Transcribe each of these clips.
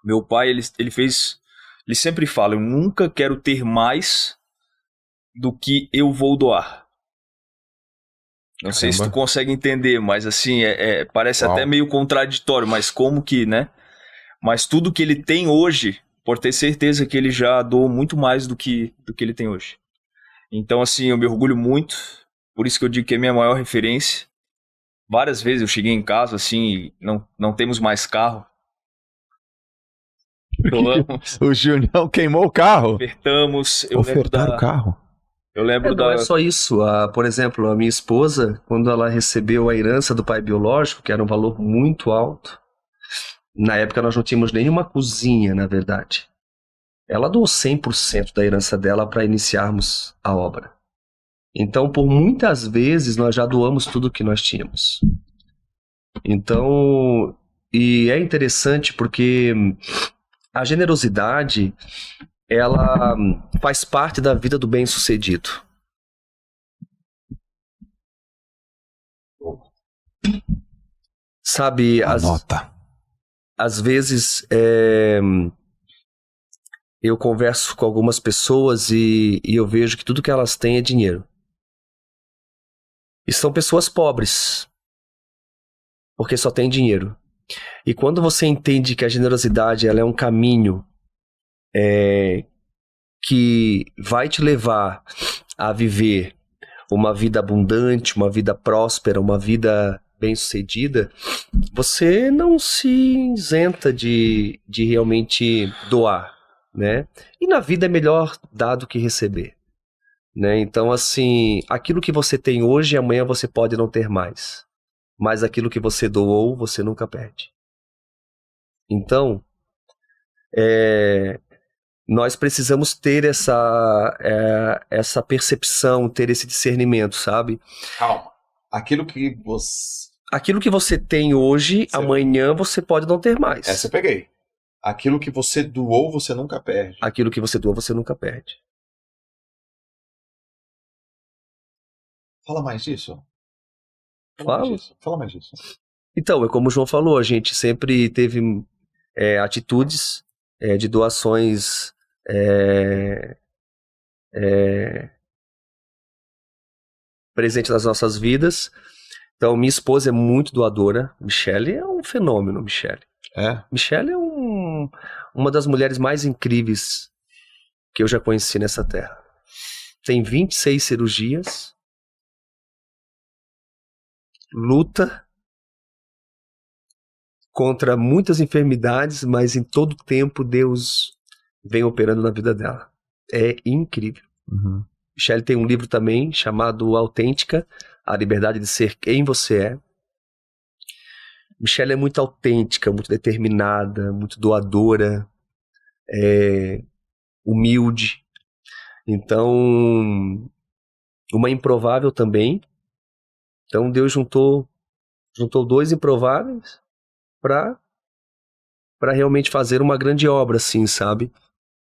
Meu pai, ele sempre fala, eu nunca quero ter mais do que eu vou doar. Não sei se tu Caramba. consegue entender, mas assim, parece até Uau. meio contraditório, mas como que, né? Mas tudo que ele tem hoje, pode ter certeza que ele já doou muito mais do que ele tem hoje. Então, assim, eu me orgulho muito, por isso que eu digo que é minha maior referência. Várias vezes eu cheguei em casa, assim, e não temos mais carro. Doamos, O Junião queimou o carro. ofertamos, Ofertaram o carro. eu lembro Não é da, só isso. Por exemplo, a minha esposa, quando ela recebeu a herança do pai biológico, que era um valor muito alto, na época nós não tínhamos nenhuma cozinha, na verdade. Ela doou 100% da herança dela para iniciarmos a obra. Então, por muitas vezes, nós já doamos tudo que nós tínhamos. Então, e é interessante porque a generosidade, ela faz parte da vida do bem-sucedido. Sabe, Anota. às vezes eu converso com algumas pessoas e eu vejo que tudo que elas têm é dinheiro. E são pessoas pobres, porque só têm dinheiro. E quando você entende que a generosidade ela é um caminho que vai te levar a viver uma vida abundante, uma vida próspera, uma vida bem-sucedida, você não se isenta de realmente doar, né? E na vida é melhor dar do que receber, né? Então, assim, aquilo que você tem hoje, amanhã você pode não ter mais. Mas aquilo que você doou, você nunca perde. Então, nós precisamos ter essa percepção, ter esse discernimento, sabe? Calma. Aquilo que você tem hoje, amanhã você pode não ter mais. Essa eu peguei. Aquilo que você doou, você nunca perde. Aquilo que você doou, você nunca perde. Fala mais disso. Fala mais disso. Então, é como o João falou, a gente sempre teve atitudes de doações presentes nas nossas vidas. Então, minha esposa é muito doadora. Michele é um fenômeno, Michele. Michele é uma das mulheres mais incríveis que eu já conheci nessa terra. Tem 26 cirurgias. Luta contra muitas enfermidades, mas em todo tempo Deus vem operando na vida dela. É incrível. Uhum. Michele tem um livro também chamado Autêntica, A Liberdade de Ser Quem Você É. Michele é muito autêntica, muito determinada, muito doadora, humilde. Então, uma improvável também. Então Deus juntou dois improváveis para realmente fazer uma grande obra, assim, sabe?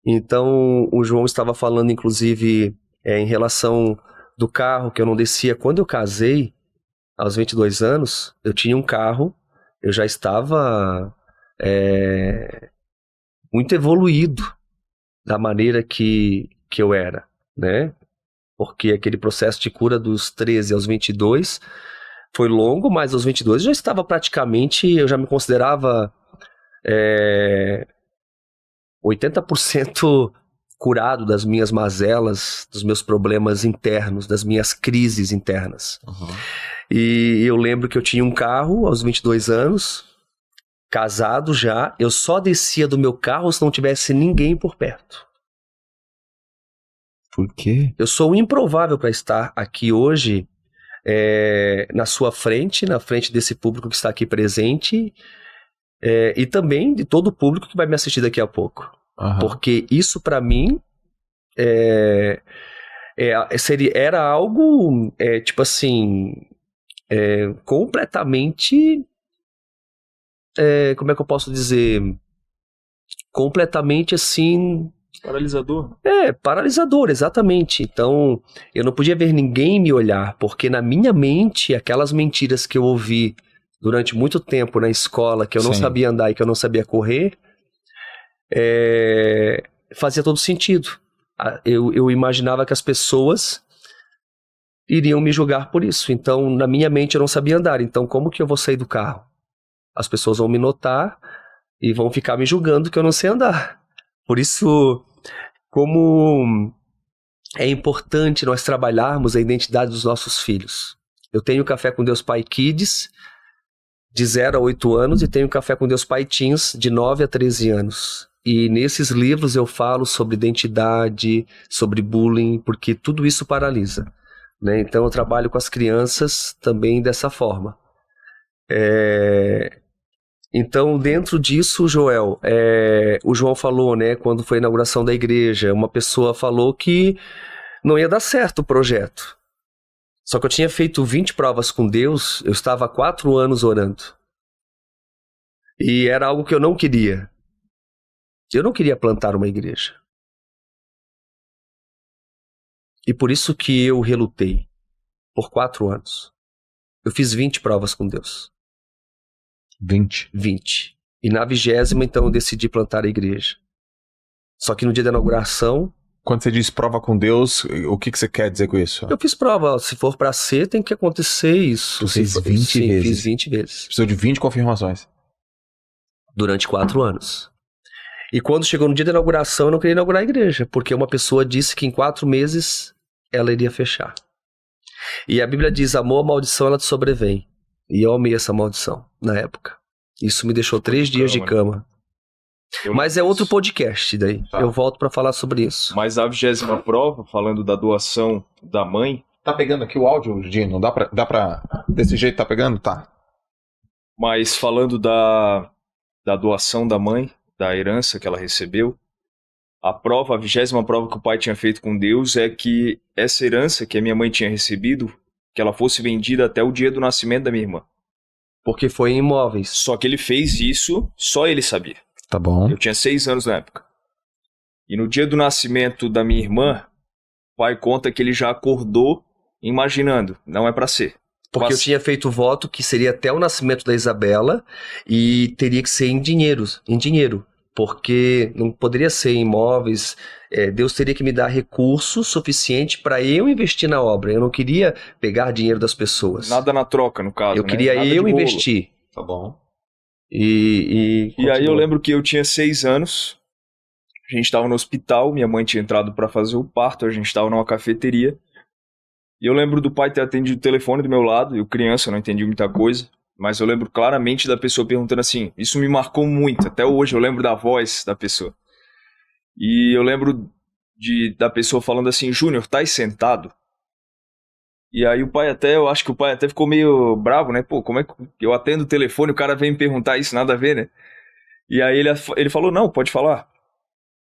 Então o João estava falando, inclusive, em relação do carro que eu não descia. Quando eu casei, aos 22 anos, eu tinha um carro, eu já estava muito evoluído da maneira que eu era, né? Porque aquele processo de cura dos 13 aos 22 foi longo, mas aos 22 eu já estava praticamente, eu já me considerava 80% curado das minhas mazelas, dos meus problemas internos, das minhas crises internas. Uhum. E eu lembro que eu tinha um carro aos 22 anos, casado já, eu só descia do meu carro se não tivesse ninguém por perto. Por quê? Eu sou improvável para estar aqui hoje na sua frente, na frente desse público que está aqui presente, e também de todo o público que vai me assistir daqui a pouco. Uhum. Porque isso para mim era algo tipo assim completamente como é que eu posso dizer, completamente assim paralisador. Paralisador, exatamente. Então, eu não podia ver ninguém me olhar, porque na minha mente, aquelas mentiras que eu ouvi durante muito tempo na escola, que eu não Sim. sabia andar e que eu não sabia correr, fazia todo sentido. Eu imaginava que as pessoas iriam me julgar por isso. Então, na minha mente, eu não sabia andar. Então, como que eu vou sair do carro? As pessoas vão me notar e vão ficar me julgando que eu não sei andar. Por isso, como é importante nós trabalharmos a identidade dos nossos filhos. Eu tenho Café com Deus Pai Kids, de 0 a 8 anos, e tenho Café com Deus Pai Teens, de 9 a 13 anos. E nesses livros eu falo sobre identidade, sobre bullying, porque tudo isso paralisa, né? Então eu trabalho com as crianças também dessa forma. Então, dentro disso, Joel, o João falou, né, quando foi a inauguração da igreja, uma pessoa falou que não ia dar certo o projeto. Só que eu tinha feito 20 provas com Deus, eu estava há 4 anos orando. E era algo que eu não queria. Eu não queria plantar uma igreja. E por isso que eu relutei, por 4 anos. Eu fiz 20 provas com Deus. 20. E na 20ª, então, eu decidi plantar a igreja. Só que no dia da inauguração... Quando você diz prova com Deus, o que você quer dizer com isso? Eu fiz prova. Se for pra ser, tem que acontecer isso. Tu fez 20 vezes? Fiz 20 vezes. Precisou de 20 confirmações. Durante 4 anos. E quando chegou no dia da inauguração, eu não queria inaugurar a igreja, porque uma pessoa disse que em 4 meses ela iria fechar. E a Bíblia diz, amor, a maldição, ela te sobrevém. E eu amei essa maldição, na época. Isso me deixou 3 dias de cama. Mas é outro podcast daí. Tá. Eu volto pra falar sobre isso. Mas a 20ª prova, falando da doação da mãe... Tá pegando aqui o áudio, Dino? Dá pra... Desse jeito tá pegando? Tá. Mas falando da doação da mãe, da herança que ela recebeu, a 20ª prova que o pai tinha feito com Deus é que essa herança que a minha mãe tinha recebido, que ela fosse vendida até o dia do nascimento da minha irmã. Porque foi em imóveis. Só que ele fez isso, só ele sabia. Tá bom. Eu tinha 6 anos na época. E no dia do nascimento da minha irmã, o pai conta que ele já acordou imaginando, não é pra ser. Porque eu tinha feito voto que seria até o nascimento da Isabela e teria que ser em dinheiro. Porque não poderia ser em imóveis. Deus teria que me dar recurso suficiente para eu investir na obra. Eu não queria pegar dinheiro das pessoas. Nada na troca, no caso. Eu queria eu investir. Tá bom. E aí eu lembro que eu tinha 6 anos, a gente estava no hospital, minha mãe tinha entrado para fazer o parto, a gente estava numa cafeteria. E eu lembro do pai ter atendido o telefone do meu lado, eu criança, não entendi muita coisa. Mas eu lembro claramente da pessoa perguntando assim, isso me marcou muito, até hoje eu lembro da voz da pessoa. E eu lembro da pessoa falando assim, Júnior, tá aí sentado? E aí eu acho que o pai até ficou meio bravo, né? Pô, como é que eu atendo o telefone, o cara vem me perguntar isso, nada a ver, né? E aí ele falou, não, pode falar.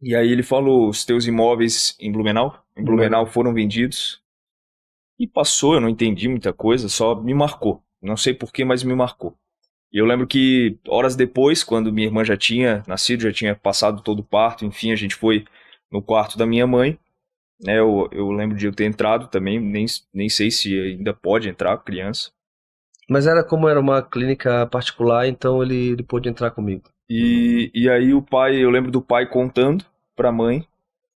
E aí ele falou, os teus imóveis em Blumenau foram vendidos. E passou, eu não entendi muita coisa, só me marcou. Não sei porquê, mas me marcou. E eu lembro que horas depois, quando minha irmã já tinha nascido, já tinha passado todo o parto, enfim, a gente foi no quarto da minha mãe, né? Eu lembro de eu ter entrado também, nem sei se ainda pode entrar criança. Mas como era uma clínica particular, então ele pôde entrar comigo. E aí eu lembro do pai contando pra mãe,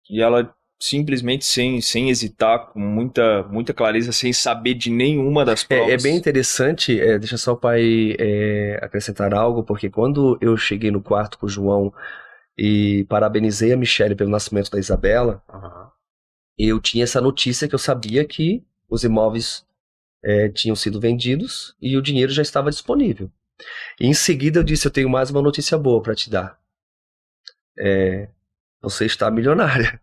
e ela simplesmente sem hesitar, com muita clareza, sem saber de nenhuma das provas. É bem interessante, deixa só o pai acrescentar algo, porque quando eu cheguei no quarto com o João e parabenizei a Michelle pelo nascimento da Isabela, eu tinha essa notícia que eu sabia que os imóveis tinham sido vendidos e o dinheiro já estava disponível. E em seguida eu disse, eu tenho mais uma notícia boa para te dar. Você está milionária.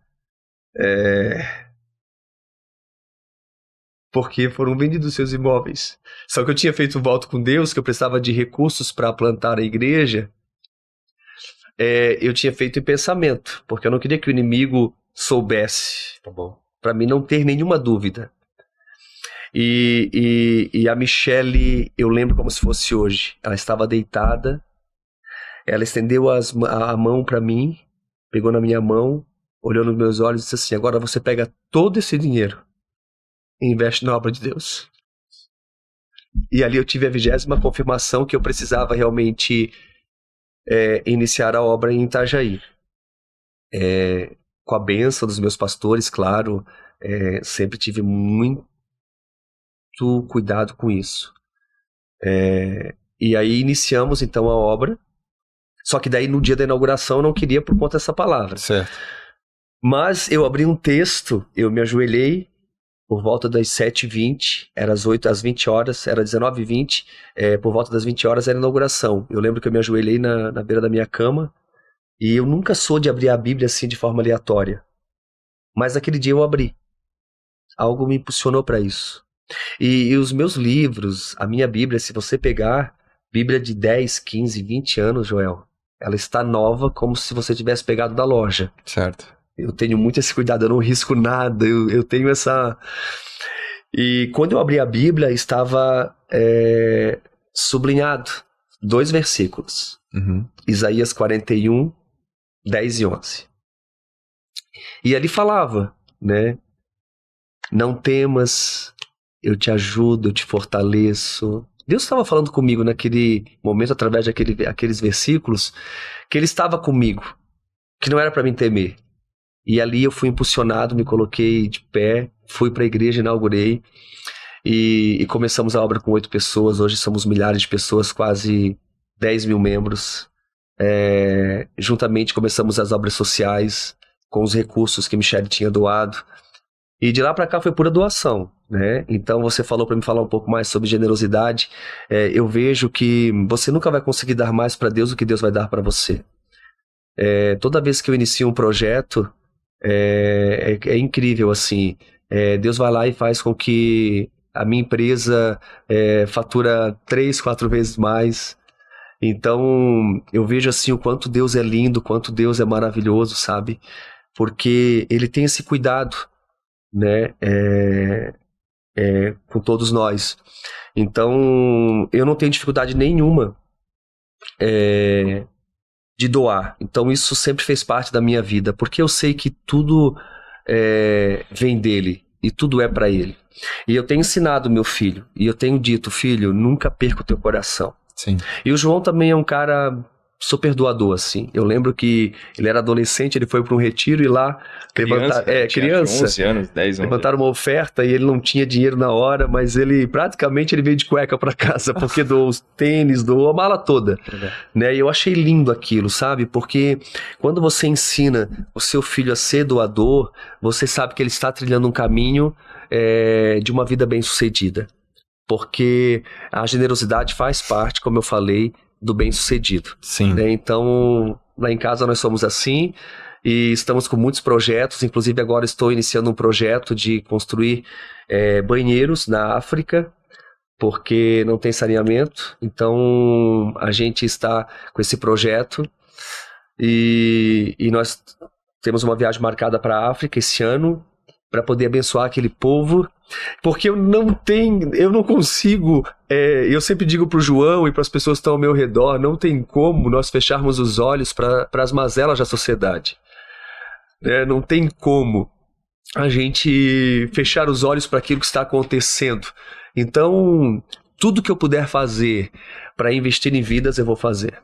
Porque foram vendidos seus imóveis. Só que eu tinha feito um voto com Deus que eu precisava de recursos para plantar a igreja. Eu tinha feito em pensamento, porque eu não queria que o inimigo soubesse. Tá bom. Para mim não ter nenhuma dúvida. E a Michelle, eu lembro como se fosse hoje. Ela estava deitada, ela estendeu a mão para mim, pegou na minha mão, olhou nos meus olhos e disse assim, agora você pega todo esse dinheiro e investe na obra de Deus. E ali eu tive a 20ª confirmação que eu precisava realmente iniciar a obra em Itajaí. Com a bênção dos meus pastores, claro, sempre tive muito cuidado com isso. E aí iniciamos então a obra, só que daí no dia da inauguração eu não queria por conta dessa palavra. Certo. Mas eu abri um texto, eu me ajoelhei por volta das 7h20, era às 20 horas, era 19h20, por volta das 20 horas era a inauguração. Eu lembro que eu me ajoelhei na beira da minha cama, e eu nunca sou de abrir a Bíblia assim de forma aleatória. Mas aquele dia eu abri. Algo me impulsionou para isso. E os meus livros, a minha Bíblia, se você pegar, Bíblia de 10, 15, 20 anos, Joel, ela está nova como se você tivesse pegado da loja. Certo. Eu tenho muito esse cuidado, eu não risco nada, eu tenho essa... E quando eu abri a Bíblia, estava sublinhado 2 versículos. Uhum. Isaías 41, 10 e 11. E ali falava, né? Não temas, eu te ajudo, eu te fortaleço. Deus estava falando comigo naquele momento, através daqueles versículos, que Ele estava comigo, que não era para mim temer. E ali eu fui impulsionado, me coloquei de pé, fui para a igreja, inaugurei e começamos a obra com 8 pessoas. Hoje somos milhares de pessoas, quase 10 mil membros. Juntamente começamos as obras sociais com os recursos que Michele tinha doado. E de lá para cá foi pura doação, né? Então você falou para me falar um pouco mais sobre generosidade. Eu vejo que você nunca vai conseguir dar mais para Deus do que Deus vai dar para você. Toda vez que eu inicio um projeto, é incrível assim. Deus vai lá e faz com que a minha empresa fatura 3, 4 vezes mais. Então eu vejo assim o quanto Deus é lindo, o quanto Deus é maravilhoso, sabe? Porque Ele tem esse cuidado, né? Com todos nós. Então eu não tenho dificuldade nenhuma de doar. Então isso sempre fez parte da minha vida, porque eu sei que tudo vem dele e tudo é para ele. E eu tenho ensinado meu filho, e eu tenho dito: filho, nunca perca o teu coração. Sim. E o João também é um cara super doador, assim. Eu lembro que ele era adolescente, ele foi para um retiro e lá criança, 11 anos, 10 anos. levantaram uma oferta e ele não tinha dinheiro na hora, mas ele praticamente veio de cueca para casa, porque doou os tênis, doou a mala toda, né? E eu achei lindo aquilo, sabe? Porque quando você ensina o seu filho a ser doador, você sabe que ele está trilhando um caminho de uma vida bem-sucedida. Porque a generosidade faz parte, como eu falei, do bem-sucedido. Sim. Né? Então, lá em casa nós somos assim e estamos com muitos projetos. Inclusive agora estou iniciando um projeto de construir banheiros na África, porque não tem saneamento. Então a gente está com esse projeto e nós temos uma viagem marcada para a África esse ano, para poder abençoar aquele povo, porque eu não consigo, eu sempre digo para o João e para as pessoas que estão ao meu redor, não tem como nós fecharmos os olhos para as mazelas da sociedade. Não tem como a gente fechar os olhos para aquilo que está acontecendo. Então, tudo que eu puder fazer para investir em vidas, eu vou fazer.